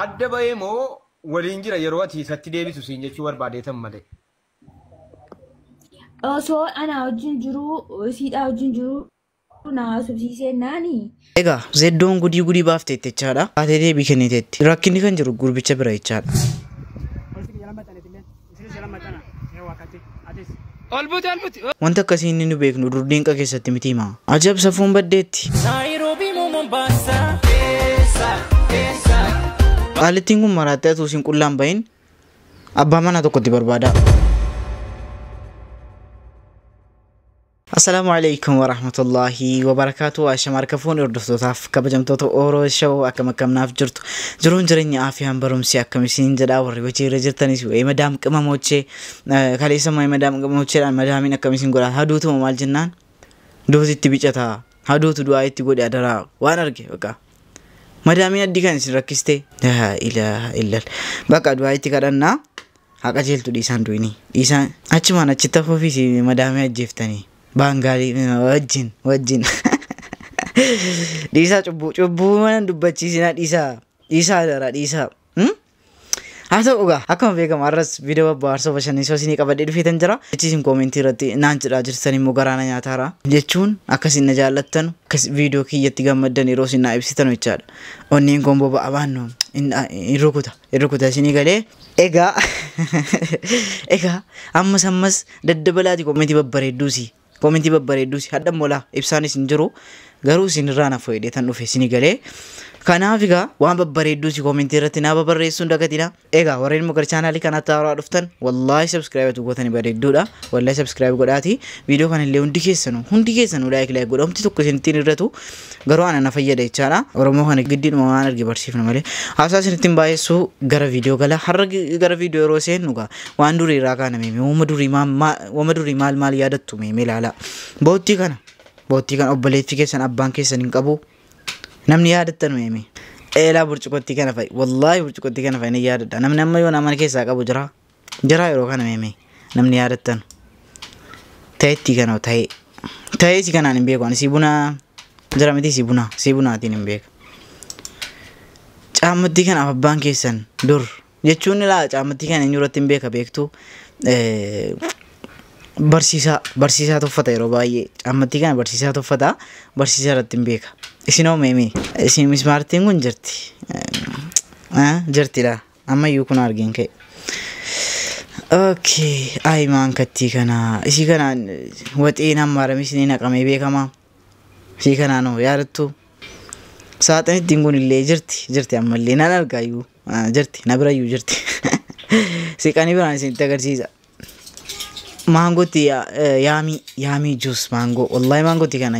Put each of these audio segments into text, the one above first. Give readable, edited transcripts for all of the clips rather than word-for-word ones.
Adda bahee moo waliin jira yeroo ati isatti deebisu siin jechuu barbaadeetan malee. So ana wajjin jiru siidhaa wajjin jiru na subsiisee naani. Egaa zeddoon gudii baaftee jechaadha. Ate deebii kenniteetti. Rakkinni kan jiru gurbicha bira jechaadha. Wanta akkasii inni nu beeknu durdiinqa keessatti miti himaa. Ajab safuun baddeetti. Qaalittiin kun maraattee atuu siin qullaan bahin abbaa manaa tokkotti barbaada. Assalamu alaikum warahmatullahi wabarakatuh. Ashamar kafuun hordoftotaaf kabajamtoota Oromoo Show akkam jirtu. Jiruun jireenya afiyaan barumsi akkamiin jedhaa warri hojii irra jirtanis madam qamamochee kaleessa madam qamamocheedhaan madamiin akkamiin godhaa haduutu maal jennaan duutitti bicataa haduutu du'aa itti godhe adaraa waan arge baqa madamiin addi kan isin rakkiste la ilaha illa baqa du'aa itti kadhannaa haqa jeeltu dhiisaan du'ini dhiisaan achumaan achitti hafuufi madamii ajjeeftanii Bangali wajjin Disa cubu mana dubbachiisina Disa dara Disa Asa uga akkuma beekamu arras video babbaarsa bashannansiisoo isinii qabadhee dhufeetan jira. Isin koomentii irratti naan jedhaa jirtan immoo garaana nyaataara jechuun akkasiin na jaallattan video kiyyatti gammaddan yeroo isin na ibsitan jechaadha. Onneen kun boba'aa baannu irrukuta isinii galee egaa ammas daddabalaati koomentii babbareedduusi hadhan mola ibsaanis hin jiru garuu isin irraa na fayyadatan dhufe isinii galee kanaaf egaa waan babbareedduusi koomentii irratti naa barreessuun dagatina egaa warreen mugar chaanaalii kanatti haaraa dhuftan wallahi subscribe tu gootanii bareedduudha wallahi subscribe godhaati video kana illee hundi keessanuu like godhamti tokko isinittiin irratu garuu ana na fayyada jechaadha oromoo kana giddiidhuma waan arge barsiifna malee haasaa isinittiin baay'eessuu gara video gala har'a gara video yeroo seennu egaa waan durii irraa kaaname wama durii maal yaadattu mee ilaala boottii kana obboleettii keessan abbaan keessan hin qabu namni yaadattan meeme eelaa burcuqotti kana fa'i wallahi burcuqotti kana fa'i ni yaadadha namni amma yoo nama keessaa qabu jira yeroo kana meeme namni yaadattan ta'etti kana ta'ee si kanaan hin beeku ani si buna jira miti si bunaatiin hin beeku caammatti kana abbaan keessan dur jechuun ilaa caammatti kana eenyurratti hin beeka beektu barsiisaa tuffata yeroo baay'ee caammatti kana barsiisaa tuffata barsiisaa irratti hin beeka isinoo meeme isin mismaartiin kun jirtidha ammayyuu kun argin ka'e okay ay maan kattii kana isii kanaan waxiin hammaaramee isinii naqamee beekamaa isii kanaanoo yaadattu saaxanittiin kun illee jirti ammallee nan argaayyuu jirti na birayyuu jirti siqanii biraan isinitti agarsiisa Mangooti yami juice mango wallahi mangooti kana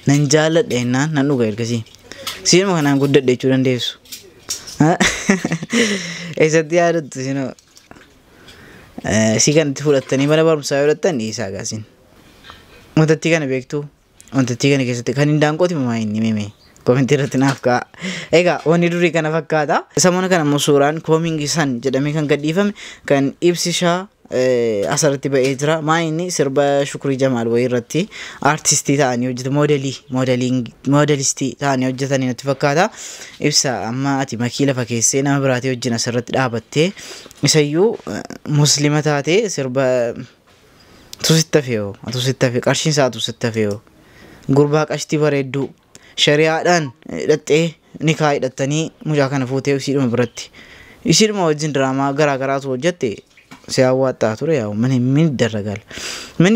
nan jaaladha ennaan nan dhuga ergasii siinuma kanaan guddadhe jechuu dandeessu eessatti yaadattu sinoo si kanatti fudhattanii mana barumsaa yoo fudhattan dhiisaa gaasiin wantatti kana beektu wantatti kana keessatti kan hindaanqooti mamaa inni meeme koomentii irratti naaf ka'a egaa wanni durii kana fakkaata samana kana immoo suuraan koomingi san jedhamee kan gadhiifame kan ibsishaa asirratti ba'ee jira maayinni sirba Shukrii Jamaal wayii irratti artistii ta'anii hojjetan moodelistii ta'anii hojjetanii natti fakkaata ibsa amma ati makii lafa keessee nama biraatii wajjin asirratti dhaabattee isayyuu muslima taatee sirba tusittafeeyo qarshiin isaa tusittafeeyo gurbaa qashtii bareedduu shari'aadhaan hidhattee nikaa hidhattanii mucaa kana fuutee isiidhuma wajjin diraamaa garaagaraatu hojjette siyaawwaxxaa ture yaa'u min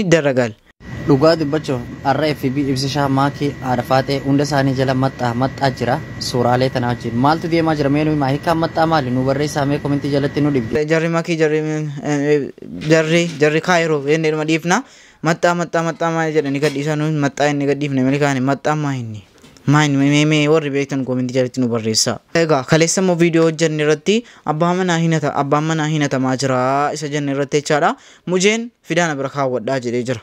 iddarragal dhugaa dubbachuu har'a FB ibsishaa maakii aadafaaxee hunda isaanii jala maxxaa jira suuraalee tanaa wajjin maaltu deemaa jira meenuu himaa hiikaan maxxaa maali nu barreessaa mee komentii jalatti nu dhibbi jarri maakii jarri kaayiroo inni dhuma dhiifna maxxaa maali jedhanii gadhiisaa nuyi maxxaa inni gadhiifne malikaani maxxaa maayinni meemee warri beektan komentii jalatti nu barreessaa egaa kaleessa immoo viidiyoo hojjenne irratti abbaan manaa hinatamaa jira isa jenne irratti jechaadha mujeen fidaana bira kaawwadhaa jedhee jira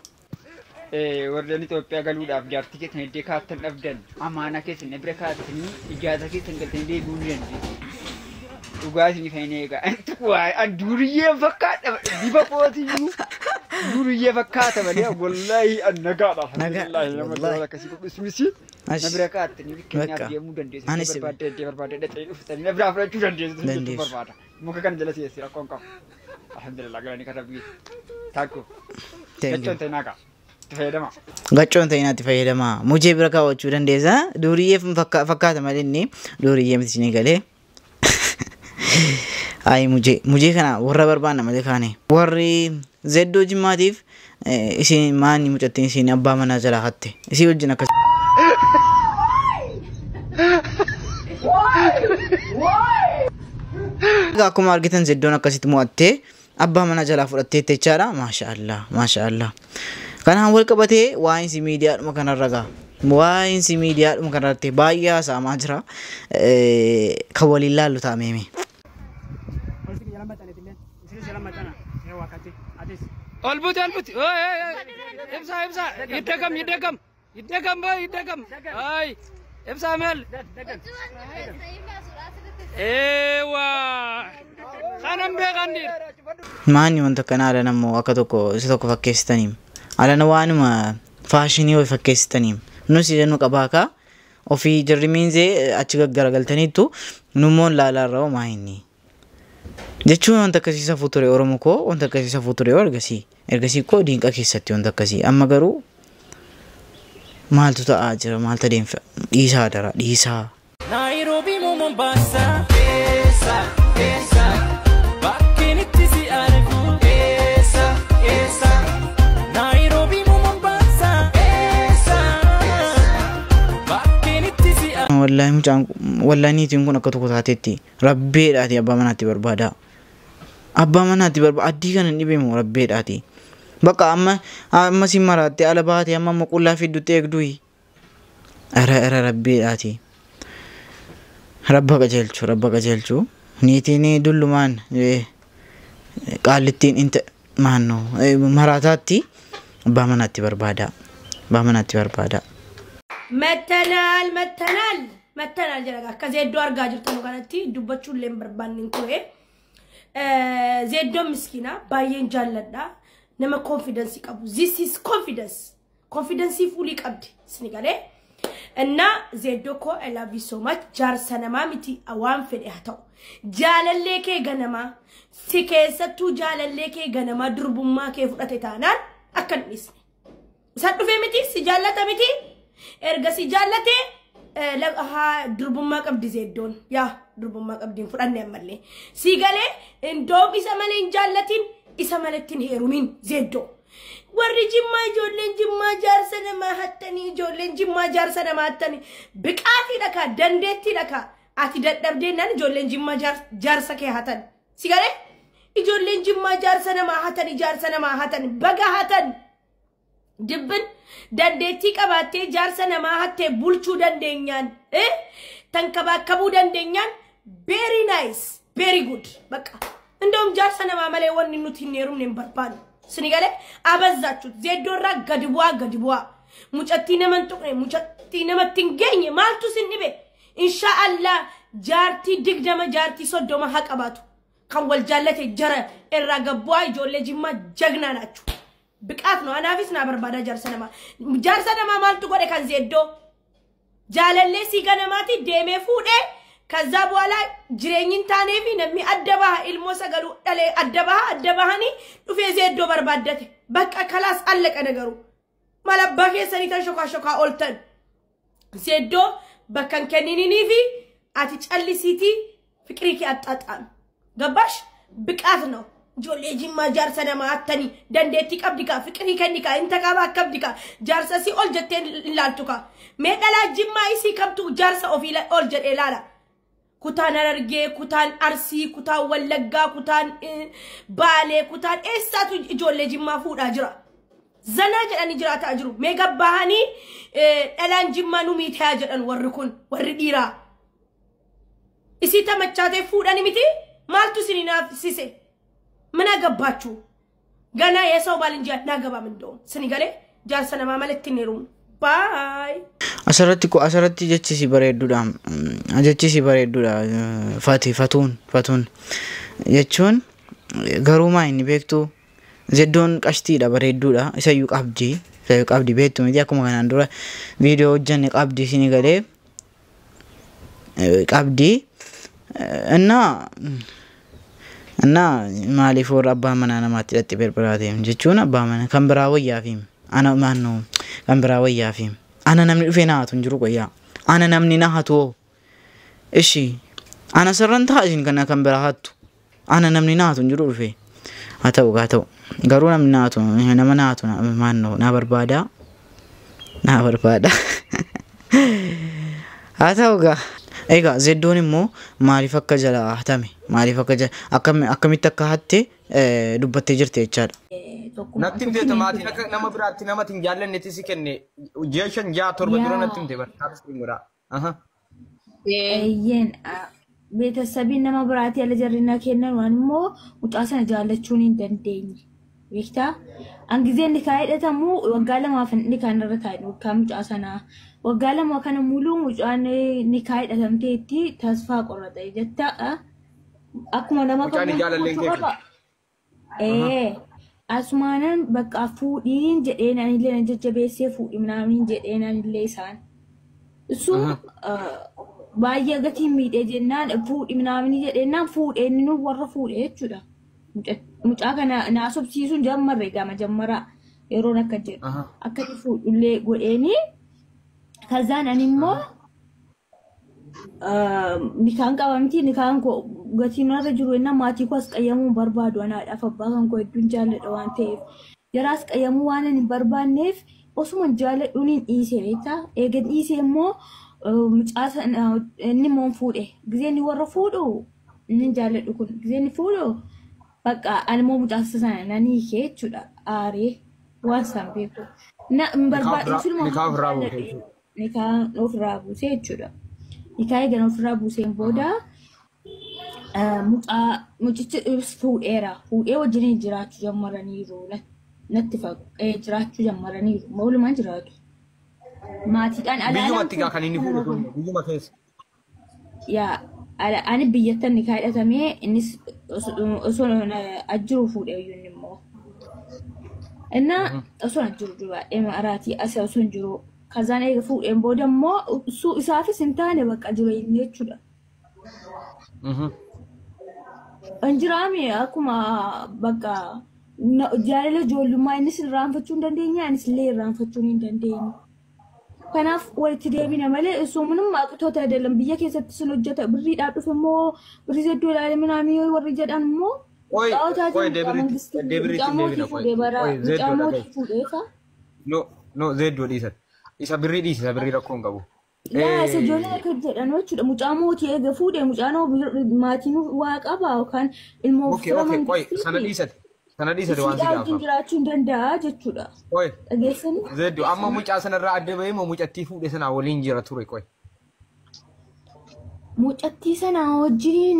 warreen Itoophiyaa galuudhaaf jaartii keessan iddoo kaattan dhabdan amaana keessan bira kaattanii ijaaza keessan galtanii deebi'uu ni dandeessu. dhugaasni fayneega aduriyee fakkaata bifa qootiyyuu duriyee fakkaata malee wallahi annagaadha wallahi nama dawla kasi bismisi nabira kaatni keenyaaf deemuu dandeessu barbaade dhaqee dhuftanii nabira afrachuu dandeessu barbaada muka kan jala seesira konka alhamdulillah galani karabi taako gachoon teenaga fayyadama gachoon teenaatti fayyadama mujee bira kaawwachuu dandeessa duriyee fakkaata malee inni duriyee miti ni galee ay mujee kana warra barbaanna malee kaane warri zeddoo jimmaatiif isin maani mucattiin isin abbaa manaa jala hatte isin wajjin akkas akkuma argitan zeddoon akkasitti mo'attee abbaa manaa jala fudhattee jechaadha maashaallah kanaan wal qabatee waa'insi miidiyaadhuma kanarra gaa waa'insi miidiyaadhuma kanarratti baay'ee haasa'amaa jira kan waliin laallu taa'amee Albut. Ibsa. Yidagam. Ay. Ibsa mel. Ewa. Kanam be gandir. Maani wanta kana ala namo akka tokko isa tokko fakkeessitaniim. Ala na waanuma faashinii way fakkeessitaniim. Nusi jennu qabaaka ofii jarrimiinzee achi gaggaragaltaniittu nummoon laalaarraa maayinni. jechuun wanta akkasiisa future Oromoo koo wanta akkasiisa future ergasii koo diinqa keessatti wanta akkasii amma garuu maaltu ta'aa jira maaltu deemfa dhiisaa dara dhiisaa Nairobi Mombasa esa bakinitti si arifu esa Nairobi Mombasa esa bakinitti si wallahi niitiin kun akka tokko taatetti rabbeedhaati abbaa manaatti barbaada addii kana hin dhibeemu rabbeedhaati bakka amma si maraatti ala baate amma qullaa fiddutti eegduyi ara rabbeedhaati rabba qajeelchu niitiin dullumaan qaallittiin inte maanno maraataatti abbaa manaatti barbaada መተናል ጀረጋ ከዜዶ አርጋ ጅርተኑ ጋነቲ ዱበቹን ለም በርባንን ኮሬ ዜዶ ምስኪና ባየን ጃለዳ ነመ ኮንፊደንስ ይቀቡ this is confidence fully ቀብድ ስኒጋሌ እና ዜዶ ኮ I love you so much ጃር ሰነማ ሚቲ አዋን ፈዲያታው ጃለሌኬ ገነማ ሲከሰቱ ጃለሌኬ ገነማ ድርቡማ ከፍዳቴ ታናል አከንሚስ ሰዱፌ ሚቲ ሲጃለተ ሚቲ ኤርገሲ ጃለቴ ها دربما قبدي زيدون يا دربما قبدين فراني أمالي سيغالي اندوم إسامالين جالتين إسامالتين هيرومين زيدو ورّي جمّا جولين جمّا جارسنا ما هتني جولين جمّا جارسنا ما هتني بكاتي لكا دندتي لكا آتي دردين نان جولين جمّا جارسكي هتن سيغالي جولين جمّا جارسنا ما هتني بغا هتن دبن dandeetti qabatte jaarsa nama hatte bulchuu dandeenyaan tankabakabu dandeenyaan very nice very good bakka እንደውም jaarsa nama malee wanni nuti neerum ne barbaadu sinigale abazaachut zeedorra gadibwa mucatti naman tuqne mucatti namatti ngeenye maaltu sinnibe insha Allah jaarti digdama jaarti soddoma haqabatu kan wal jaallate jara irra gabwa ijoollee jimma jagna naachu بقات نو أنا فيس نابر بادا جارسنا ما مالتو كده كان زيدو جالله سيكنا ماتي دمه فوده كذاب ولا جرينين تاني في نمي أدبها الموسى قالوا على أدبهاني نفي زيدو بربادته بقى خلاص علق أنا قالوا مالا بقى سنيتا شوكا أولتن زيدو بقى كنيني في أتيجالي سيتي فكريكي أتأتان قباش بقات نو جولي جمّا جارسنا ما أتني دندتي كابديكا فكري كنيكا أنت كابا كابديكا جارسا سي أول جتين لالتوكا ميدالا جمّا إسي كابتو جارسا أوفيلا أول جت إلالا كتان أرجع كتان أرسي كتان ولقا كتان بالي كتان إستاتو جولي جمّا فود أجرا زناج أني جرات أجرو ميجا بهاني إلان جمّا نومي تاجر أن وركون ورديرا إسي تمتشاتي فود أني متي مالتو سنينا سيسي من أجاباتشو غانا يسوع بالنجات ناقبا من دوم سنغالي جالسنا ما ملك تنيرون Bye. Asirratti jechisi bareedduudha. Jechisi bareedduudha. Fatuun. Jechuun garuu maa inni beektu Zeddoon qashtiidha bareedduudha. Isayyuu qabdi beektu miti akkuma kanaan dura viidiyoo hojjanne qabdi sini galee qabdi. Innaa maaliif warra abbaa manaa namaatti hidhatte berberaate jechuun abbaa manaa kan biraa wayyaafim. Ana maannoo kan biraa wayyaafim. Ana namni dhufee na hatu hin jiru qoyyaa. Ana namni na hatu. Ishi ana sarran taa'in kana kan biraa hattu. Ana namni na hatu hin jiru dhufee. Haa ta'u. Garuu namni na hatu nama na hatu maannoo na barbaada. Haa ta'u gaa. Egaa Zeddoon immoo maaliif akka jala hatame? Maaliif akka akkamitti akka hatte dubbattee jirti jechaadha. Natti himte maatiin akka nama biraatti namatti hin jaallannetti si kenne jeeshan jaa torba dura natti himte bartaasimuudha. Beetasabiin nama biraatti ala jarrinaa kennan waan immoo mucaa sana jaallachuun hin dandeenye. Beektaa? Angizeen nikaa hidhatamu waggaa lamaaf inni kan irra taa'e kan mucaa sanaa. Waggaa lama kana muluu mucaan nikaa hidhatamteetti tasfaa qorrata jetta. Akkuma nama asumaanan bakka fuudhiin jedheen anillee na jajjabeessee fuudhi minaamin jedheen anillee isaan. Sun baay'ee gatiin miidhee jennaan fuudhi minaamin jedheenaan fuudheen nu warra fuudhee jechuudha. Mucaa kana naasofsiisuun jammarre gama jammaraa yeroon akka jedhu akka fuudhullee godheeni kazaan animmoo nikaan qabamti nikaan ko gatiin irra jiru ennaa maatii koo as qayyamuun barbaadu anaadhaaf abbaa kan koo hedduun jaalladha waan ta'eef jaraas qayyamuu waan hin barbaanneef osuma jaalladhuun hin dhiisee beektaa eega dhiisee immoo mucaa sana inni immoo fuudhe gizeenni warra fuudhu inni jaalladhu kun gizeenni fuudhu bakka animmoo mucaa sana nan hiikee jechuudha aaree waan san beeku na hin barbaadin sulma nikaan ofirraa buusee jechuudha. Nikaa eegan ofirraa buuseen booda mucichi fuudheera. Fuudhee wajjin jiraachuu jammaraniiru. Natti faqee jiraachuu jammaraniiru. Walumaan jiraatu. Maatiidhaan alaa. Biyyumatti gaa kan inni fuudhu biyyuma keessa. Yaa ani biyyattan nikaa hidhatamee innis osoo ajjiru fuudhee iyyuu immoo. Innaa osoo ajjiru dubaadhee maaraatii asii osoo hin jiru. Kazaan eega fuudheen booda immoo isaafis hin taane bakka jireenya jechuudha. Injiraami akkuma bakka jaalala ijoollummaa innis irraanfachuu hin dandeenya anis illee irraanfachuu hin dandeenye. Kanaaf walitti deebina malee soomunum aqtoota adalan biyya keessatti sun hojjeta birriidhaa dhufe immoo birrii zedduu ilaalee minaamii warri jedhan immoo No zedduu dhiisat. Isa birrii rakkoon qabu. Yaa isa ijoollee akka jedhan jechuudha mucaa mootii eega fuudhee mucaan maatiin waa qaba yookaan ilmoo firaman sana dhiisate waan si gaafa. Jiraachuu hin danda'a jechuudha. Dhageessanii. Zedduu amma mucaa sanarraa adda bahee moo mucattii fuudhee sanaa waliin jira ture qoy. Mucattii sanaa wajjin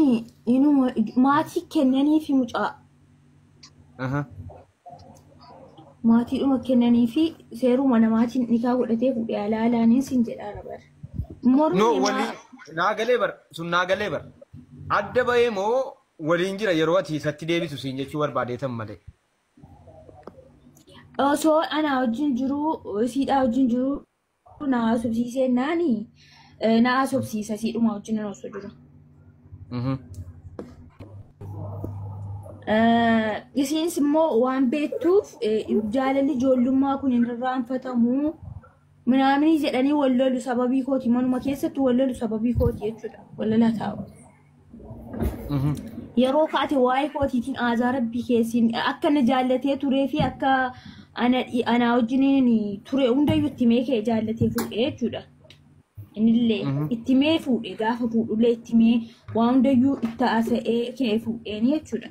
maatii kennaniifi mucaa. Maatiidhuma kennanii fi seeruma namaatiin nikaa godhatee fuudhee alaalaaniin sin jedhaa bara. No waliin naagalee bar. Adda bahee moo waliin jira yeroo ati isatti deebisu siin jechuu barbaadeetan malee. Osoo anaa wajjin jiru siidhaa wajjin jiru na haasofsiisee naani na haasofsiisa siidhuma wajjin nan osoo jiru. Isiins immoo waan beektuuf jaalalli ijoollummaa kun hin irraanfatamu minaaminii jedhanii wallolu sababii kooti manuma keessatti wallolu sababii kooti jechuudha wallolaa taa'u. Yeroo kaate waa'ee kootiitiin aadaa rabbii keessiin akka na jaallatee turee fi akka anaa wajjiniin ture hundayyuu itti mee kee jaallatee fuudhee jechuudha. Innillee itti mee fuudhee gaafa fuudhullee itti mee waan hundayyuu itti haasa'ee kee fuudheen jechuudha.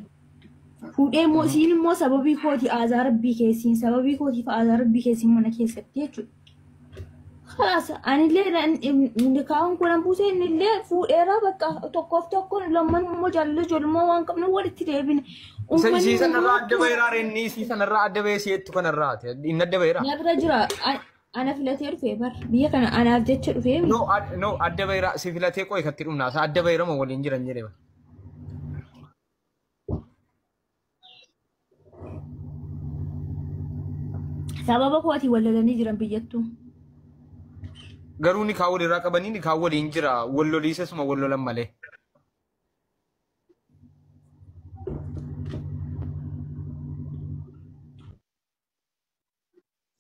Fuudhee immoo isiin immoo sababii kooti aadaa rabbii keessiin sababii kootiif aadaa rabbii keessiin mana keessatti jechuudha. Khalaas anillee nikaahun kun buusee innillee fuudheera bakka tokkoof tokkoon lamman immoo jaalala ijoollee waan qabnu walitti deebine. Isii sanarraa adda baheeraa inni isii sanarraa adda bahee si'eettu kanarraa inni adda baheeraa. Na bira jira Ana filatee dhufee bar biyya kana anaaf jecha dhufee. No adda bayraa si filatee qoy katti dhumna asa adda bayraa ma waliin jiran jedhe bar. Sababa kooti wallalanii jiran biyyattuu. Garuu ni kaawwal irraa qabanii ni kaawwal hin jira walloliisa suma wallolan malee.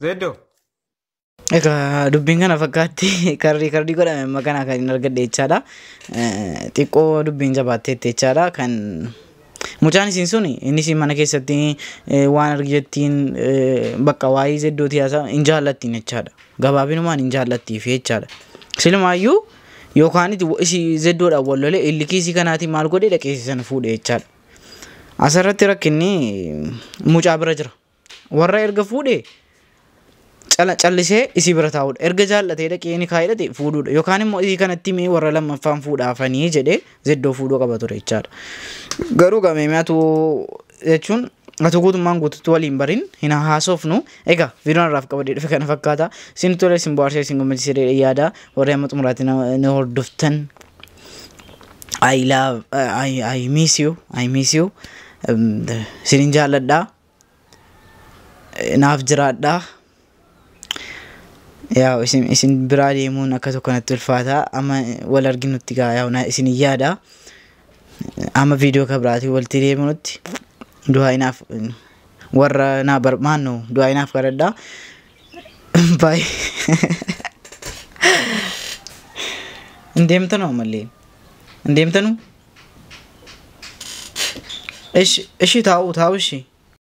Zeddo. Egaa dubbiin kana fakkaatti karrii godhame maqaa kan hin argadhe jechaadha. Xiqqoo dubbiin jabaatteetti jechaadha kan mucaan isiin sun innis mana keessatti waan argettiin bakka waa'ee Zeddootii haasaa hin jaallattiin jechaadha. Gabaabinumaan hin jaallattiif jechaadha. Silumaayyuu yookaan isi Zeddoodhaan wallolee illikiisii kanaatiin maal godhee dhaqeessisan fuudhe jechaadha. Asirratti rakkinni mucaa bira jira. Warra erga fuudhee callisee isii bira taa'udha. Erga jaallatee dhaqee ni kaa'edhate fuudhuudha. Yookaan immoo isii kanatti mee warra lammaffaan fuudhaafanii jedhee Zeddoo fuudhuu qaba ture jechaadha. Garuu gameemiyaatu jechuun ati guutummaan guututti waliin barin hin haasofnu. Egaa viidiyoon irraaf qabadee dhufe kana fakkaata. Isin tole isin bohaarsee isin gammachiisee yaada warri amma xumuraatti na hordoftan. I miss you. Isin jaalladha. Naaf jiraadha. Yaa isin biraa deemuun akka tokko natti ulfaata. Amma wal arginutti gaa yaa isin yaada. Amma viidiyoo kabiraati walitti deemunutti du'aa inaaf warra naa barbaannu du'aa inaaf kadhadha. Bye. Indeemtanu ammallee. Indeemtanu? Ishi taa'u ishi.